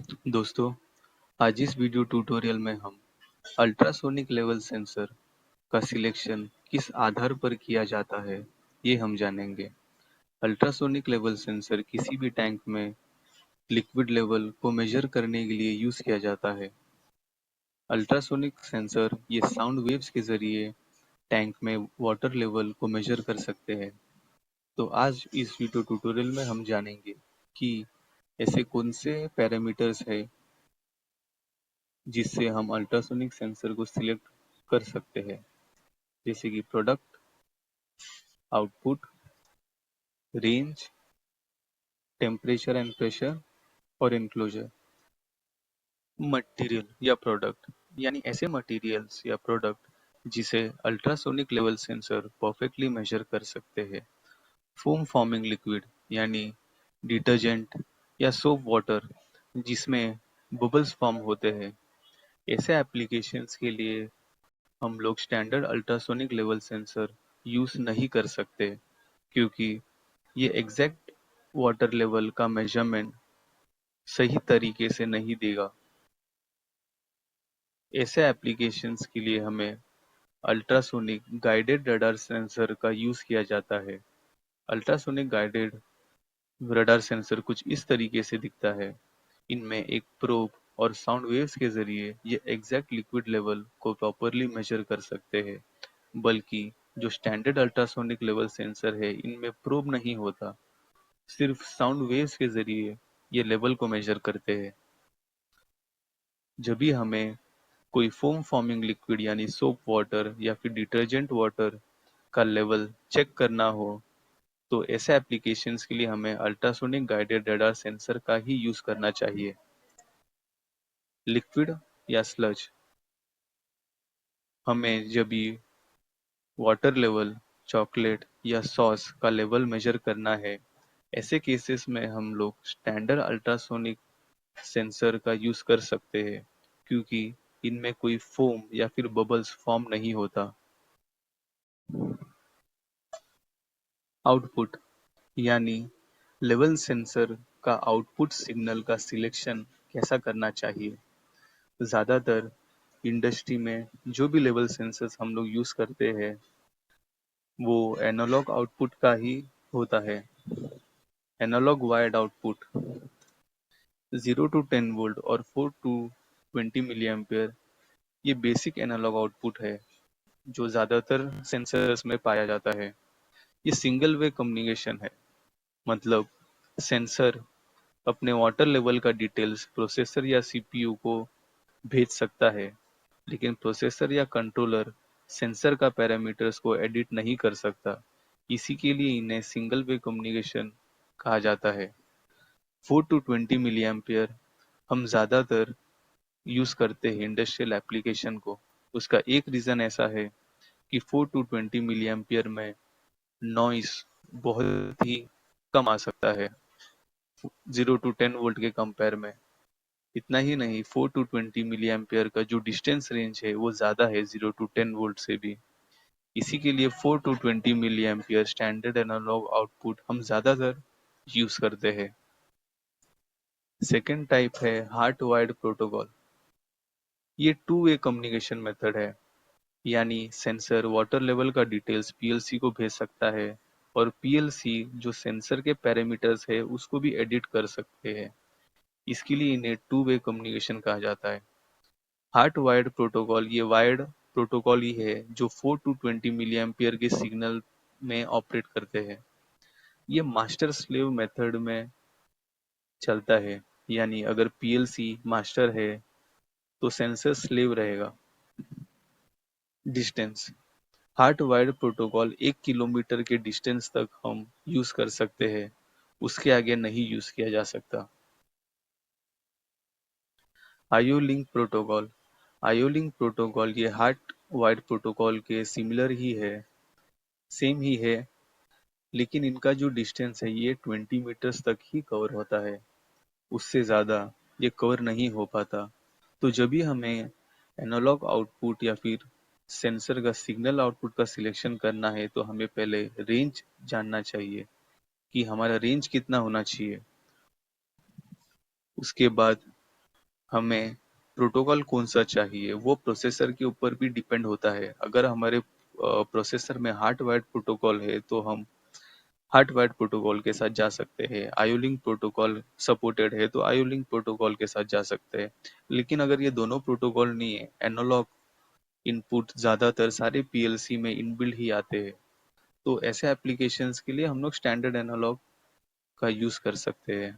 दोस्तों, आज इस वीडियो ट्यूटोरियल में हम अल्ट्रासोनिक लेवल सेंसर का सिलेक्शन किस आधार पर किया जाता है, ये हम जानेंगे। अल्ट्रासोनिक लेवल सेंसर किसी भी टैंक में लिक्विड लेवल को मेजर करने के लिए यूज किया जाता है। अल्ट्रासोनिक सेंसर ये साउंड वेव्स के जरिए टैंक में वाटर लेवल को मेजर कर सकते हैं। तो आज इस वीडियो ट्यूटोरियल में हम जानेंगे कि ऐसे कौन से पैरामीटर्स है जिससे हम अल्ट्रासोनिक सेंसर को सिलेक्ट कर सकते हैं, जैसे कि product, output, range, temperature and pressure और एनक्लोजर। मटेरियल या प्रोडक्ट यानी ऐसे मटेरियल्स या प्रोडक्ट जिसे ultrasonic level sensor perfectly measure कर सकते हैं। फोम फॉर्मिंग लिक्विड यानी डिटर्जेंट या सोप वाटर जिसमें बबल्स फॉर्म होते हैं। ऐसे एप्लीकेशंस के लिए हम लोग standard ultrasonic level sensor use नहीं कर सकते, क्योंकि ये एग्जैक्ट वाटर लेवल का मेजरमेंट सही तरीके से नहीं देगा। ऐसे एप्लीकेशंस के लिए हमें अल्ट्रासोनिक गाइडेड रडार सेंसर का यूज किया जाता है। अल्ट्रासोनिक गाइडेड रडार सेंसर कुछ इस तरीके से दिखता है। इनमें एक प्रोब और साउंड वेव्स के जरिए ये एग्जैक्ट लिक्विड लेवल को प्रॉपरली मेजर कर सकते हैं, बल्कि जो स्टैंडर्ड अल्ट्रासोनिक लेवल सेंसर है इनमें प्रोब नहीं होता, सिर्फ साउंड वेव्स के जरिए ये लेवल को मेजर करते हैं। जब भी हमें कोई फोम फॉर्मिंग लिक्विड यानी सोप वाटर या फिर डिटर्जेंट वाटर का लेवल चेक करना हो, तो ऐसे एप्लीकेशंस के लिए हमें अल्ट्रासोनिक गाइडेड रडार सेंसर का ही यूज करना चाहिए। लिक्विड या स्लज, हमें जब भी वाटर लेवल, चॉकलेट या सॉस का लेवल मेजर करना है, ऐसे केसेस में हम लोग स्टैंडर्ड अल्ट्रासोनिक सेंसर का यूज कर सकते हैं, क्योंकि इनमें कोई फोम या फिर बबल्स फॉर्म नहीं होता। आउटपुट यानी लेवल सेंसर का आउटपुट सिग्नल का सिलेक्शन कैसा करना चाहिए। ज़्यादातर इंडस्ट्री में जो भी लेवल सेंसर्स हम लोग यूज़ करते हैं वो एनालॉग आउटपुट का ही होता है। Analog wired output 0 to 10 volt और 4 to 20 मिली एम्पियर, ये बेसिक एनालॉग आउटपुट है जो ज़्यादातर सेंसर्स में पाया जाता है। ये सिंगल वे कम्युनिकेशन है, मतलब सेंसर अपने वाटर लेवल का डिटेल्स प्रोसेसर या सीपीयू को भेज सकता है, लेकिन प्रोसेसर या कंट्रोलर सेंसर का पैरामीटर्स को एडिट नहीं कर सकता। इसी के लिए इन्हें सिंगल वे कम्युनिकेशन कहा जाता है। 4 to 20 मिली एम्पियर हम ज़्यादातर यूज़ करते हैं इंडस्ट्रियल एप्लीकेशन को। उसका एक रीज़न ऐसा है कि 4 to 20 मिली एम्पियर में नॉइस बहुत ही कम आ सकता है 0 to 10 वोल्ट के कंपेयर में। इतना ही नहीं, 4 to 20 मिली एम्पियर का जो डिस्टेंस रेंज है वो ज़्यादा है 0 to 10 वोल्ट से भी। इसी के लिए 4 to 20 milli ampere standard analog output हम ज़्यादातर यूज़ करते हैं। सेकेंड टाइप है हार्ट वायर्ड प्रोटोकॉल। ये टू वे कम्युनिकेशन मेथड है, यानी सेंसर वाटर लेवल का डिटेल्स पीएलसी को भेज सकता है और पीएलसी जो सेंसर के पैरामीटर्स है उसको भी एडिट कर सकते हैं। इसके लिए इन्हें टू वे कम्युनिकेशन कहा जाता है। हार्ट वायर्ड प्रोटोकॉल ये वायर्ड प्रोटोकॉल ही है जो 4 to 20 मिली एम्पियर के सिग्नल में ऑपरेट करते हैं। ये मास्टर स्लेव मेथड में चलता है, यानी अगर पीएलसी मास्टर है तो सेंसर स्लेव रहेगा। Distance, heart wired protocol 1 kilometre के डिस्टेंस तक हम यूज कर सकते हैं, उसके आगे नहीं यूज किया जा सकता। IO link protocol, IO link protocol ये हार्ट वायर्ड प्रोटोकॉल के सिमिलर ही है, सेम ही है, लेकिन इनका जो डिस्टेंस है ये 20 मीटर्स तक ही कवर होता है, उससे ज़्यादा ये कवर नहीं हो पाता। तो जब भी हमें एनालॉग आउटपुट या फिर सेंसर का सिग्नल आउटपुट का सिलेक्शन करना है तो हमें पहले रेंज जानना चाहिए कि हमारा रेंज कितना होना चाहिए। उसके बाद हमें प्रोटोकॉल कौन सा चाहिए वो प्रोसेसर के ऊपर भी डिपेंड होता है। अगर हमारे प्रोसेसर में हार्ट वाइड प्रोटोकॉल है तो हम हार्ट वाइड प्रोटोकॉल के साथ जा सकते हैं। आयोलिंक प्रोटोकॉल सपोर्टेड है तो आयोलिंक प्रोटोकॉल के साथ जा सकते हैं। लेकिन अगर ये दोनों प्रोटोकॉल नहीं है, एनालॉग इनपुट ज्यादातर सारे पीएलसी में इनबिल्ट ही आते हैं, तो ऐसे एप्लीकेशंस के लिए हम लोग स्टैंडर्ड एनालॉग का यूज कर सकते हैं।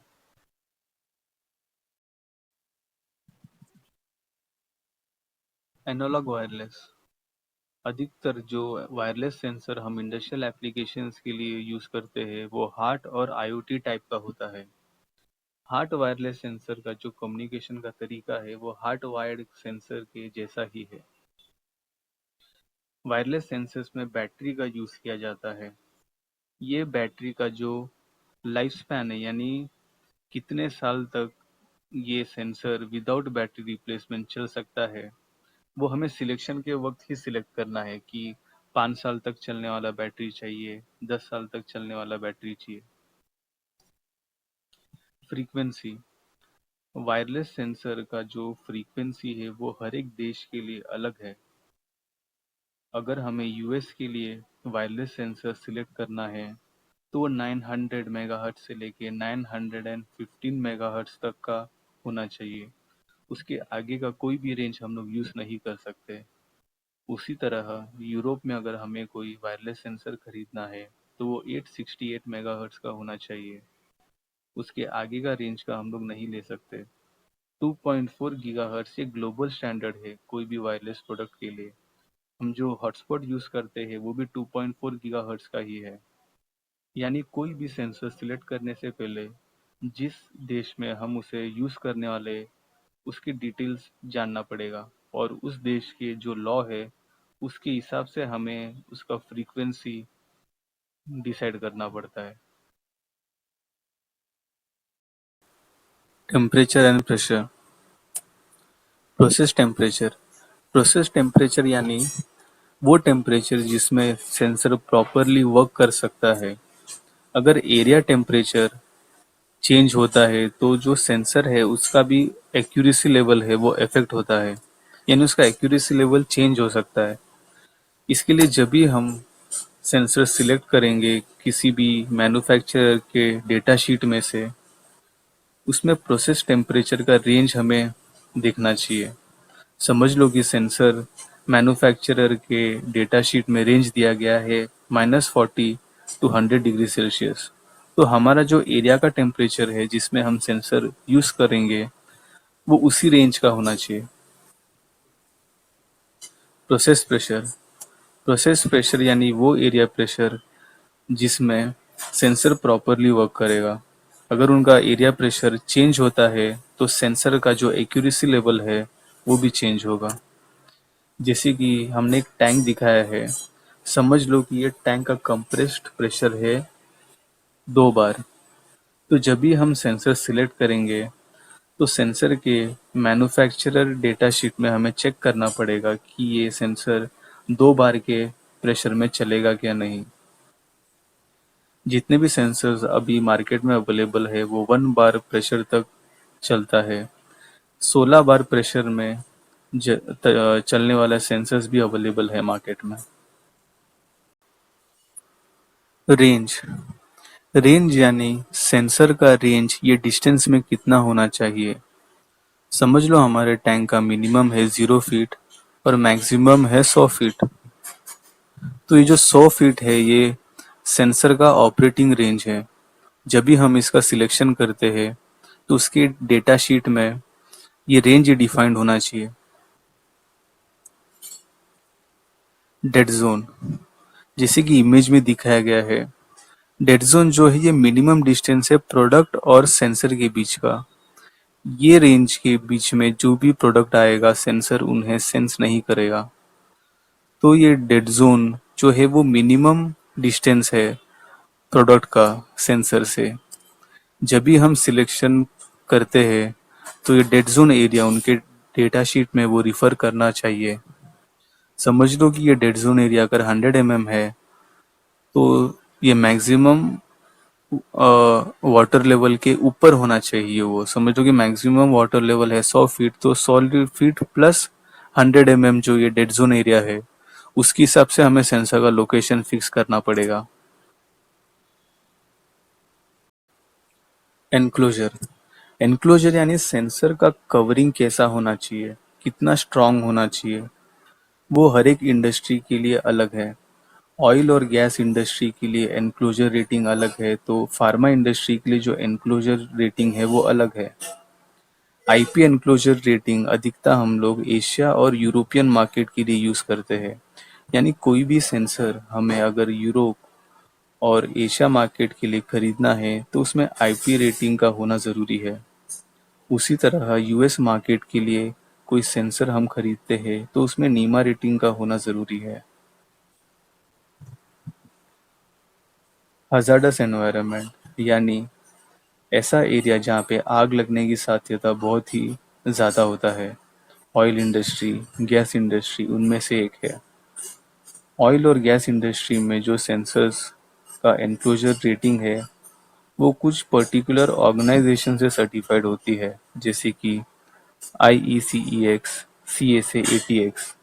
एनालॉग वायरलेस, अधिकतर जो वायरलेस सेंसर हम इंडस्ट्रियल एप्लीकेशंस के लिए यूज करते हैं वो हार्ट और आईओटी टाइप का होता है। हार्ट वायरलेस सेंसर का जो कम्युनिकेशन का तरीका है वो हार्ट वायर्ड सेंसर के जैसा ही है। वायरलेस सेंसर्स में बैटरी का यूज किया जाता है। ये बैटरी का जो लाइफ स्पैन है, यानी कितने साल तक ये सेंसर विदाउट बैटरी रिप्लेसमेंट चल सकता है, वो हमें सिलेक्शन के वक्त ही सिलेक्ट करना है कि 5 साल तक चलने वाला बैटरी चाहिए, 10 साल तक चलने वाला बैटरी चाहिए। फ्रीक्वेंसी, वायरलेस सेंसर का जो फ्रीक्वेंसी है वो हर एक देश के लिए अलग है। अगर हमें यूएस के लिए वायरलेस सेंसर सिलेक्ट करना है तो वो 900 मेगाहर्ट्ज से लेके 915 मेगाहर्ट्ज तक का होना चाहिए। उसके आगे का कोई भी रेंज हम लोग यूज़ नहीं कर सकते। उसी तरह यूरोप में अगर हमें कोई वायरलेस सेंसर खरीदना है तो वो 868 मेगाहर्ट्ज का होना चाहिए। उसके आगे का रेंज का हम लोग नहीं ले सकते। 2.4 गीगाहर्ट्ज ये ग्लोबल स्टैंडर्ड है कोई भी वायरलेस प्रोडक्ट के लिए। हम जो हॉटस्पॉट यूज़ करते हैं वो भी 2.4 गीगाहर्ट्ज का ही है। यानी कोई भी सेंसर सिलेक्ट करने से पहले जिस देश में हम उसे यूज़ करने वाले उसकी डिटेल्स जानना पड़ेगा, और उस देश के जो लॉ है उसके हिसाब से हमें उसका फ्रीक्वेंसी डिसाइड करना पड़ता है। Temperature and pressure. Process temperature, process temperature यानी वो टेम्परेचर जिसमें सेंसर प्रॉपरली वर्क कर सकता है। अगर एरिया टेम्परेचर चेंज होता है तो जो सेंसर है उसका भी एक्यूरेसी लेवल है वो अफेक्ट होता है, यानी उसका एक्यूरेसी लेवल चेंज हो सकता है। इसके लिए जब भी हम सेंसर सिलेक्ट करेंगे किसी भी मैन्युफैक्चरर के डेटा शीट में से, उसमें प्रोसेस टेम्परेचर का रेंज हमें देखना चाहिए। समझ लो कि सेंसर मैन्युफैक्चरर के डेटा शीट में रेंज दिया गया है -40 टू 100 डिग्री सेल्सियस। तो हमारा जो एरिया का टेम्परेचर है जिसमें हम सेंसर यूज करेंगे वो उसी रेंज का होना चाहिए। प्रोसेस प्रेशर, प्रोसेस प्रेशर यानी वो एरिया प्रेशर जिसमें सेंसर प्रॉपरली वर्क करेगा। अगर उनका एरिया प्रेशर चेंज होता है तो सेंसर का जो एक्यूरेसी लेवल है वो भी चेंज होगा। जैसे कि हमने एक टैंक दिखाया है, समझ लो कि ये टैंक का कंप्रेस्ड प्रेशर है 2 बार। तो जब भी हम सेंसर सिलेक्ट करेंगे तो सेंसर के मैन्युफैक्चरर डेटा शीट में हमें चेक करना पड़ेगा कि ये सेंसर 2 बार के प्रेशर में चलेगा क्या नहीं। जितने भी सेंसर्स अभी मार्केट में अवेलेबल है वो 1 बार प्रेशर तक चलता है। 16 बार प्रेशर में चलने वाला सेंसर्स भी अवेलेबल है मार्केट में। रेंज, रेंज यानी सेंसर का रेंज ये डिस्टेंस में कितना होना चाहिए। समझ लो हमारे टैंक का मिनिमम है 0 फीट और मैक्सिमम है 100 फीट। तो ये जो 100 फीट है ये सेंसर का ऑपरेटिंग रेंज है। जब भी हम इसका सिलेक्शन करते हैं तो उसके डेटा शीट में ये रेंज डिफाइंड होना चाहिए। डेड जोन, जैसे कि इमेज में दिखाया गया है, डेड जोन जो है ये मिनिमम डिस्टेंस है प्रोडक्ट और सेंसर के बीच का। ये रेंज के बीच में जो भी प्रोडक्ट आएगा सेंसर उन्हें सेंस नहीं करेगा। तो ये डेड जोन जो है वो मिनिमम डिस्टेंस है प्रोडक्ट का सेंसर से। जब भी हम सिलेक्शन करते हैं तो ये डेड जोन एरिया उनके डेटा शीट में वो रिफर करना चाहिए। समझ लो कि ये डेड जोन एरिया अगर 100 mm है तो ये मैक्सिमम वाटर लेवल के ऊपर होना चाहिए। वो समझ लो कि मैक्सिमम वाटर लेवल है 100 फीट, तो 100 फीट प्लस 100 mm जो ये डेड जोन एरिया है, उसके हिसाब से हमें सेंसर का लोकेशन फिक्स करना पड़ेगा। एनक्लोजर, एनक्लोजर यानी सेंसर का कवरिंग कैसा होना चाहिए, कितना स्ट्रांग होना चाहिए, वो हर एक इंडस्ट्री के लिए अलग है। ऑयल और गैस इंडस्ट्री के लिए एनक्लोजर रेटिंग अलग है, तो फार्मा इंडस्ट्री के लिए जो एनक्लोजर रेटिंग है वो अलग है। आईपी एनक्लोजर रेटिंग अधिकता हम लोग एशिया और यूरोपियन मार्केट के लिए यूज़ करते हैं। यानी कोई भी सेंसर हमें अगर यूरोप और एशिया मार्केट के लिए खरीदना है तो उसमें आईपी रेटिंग का होना ज़रूरी है। उसी तरह यूएस मार्केट के लिए कोई सेंसर हम खरीदते हैं तो उसमें नीमा रेटिंग का होना ज़रूरी है। हजार्डस एनवायरनमेंट यानी ऐसा एरिया जहाँ पे आग लगने की साध्यता बहुत ही ज़्यादा होता है। ऑयल इंडस्ट्री, गैस इंडस्ट्री उनमें से एक है। ऑयल और गैस इंडस्ट्री में जो सेंसर्स का एनक्लोजर रेटिंग है वो कुछ पर्टिकुलर ऑर्गेनाइजेशन से सर्टिफाइड होती है, जैसे कि IECEX, CSA, ATX।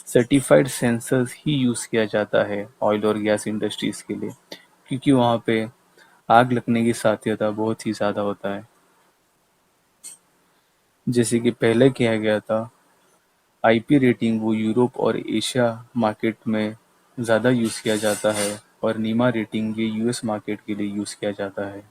Certified sensors ही यूज़ किया जाता है ऑयल और गैस इंडस्ट्रीज के लिए, क्योंकि वहाँ पे आग लगने की साध्यता बहुत ही ज़्यादा होता है। जैसे कि पहले किया गया था, आईपी रेटिंग वो यूरोप और एशिया मार्केट में ज़्यादा यूज़ किया जाता है और नीमा रेटिंग ये यूएस मार्केट के लिए यूज़ किया जाता है।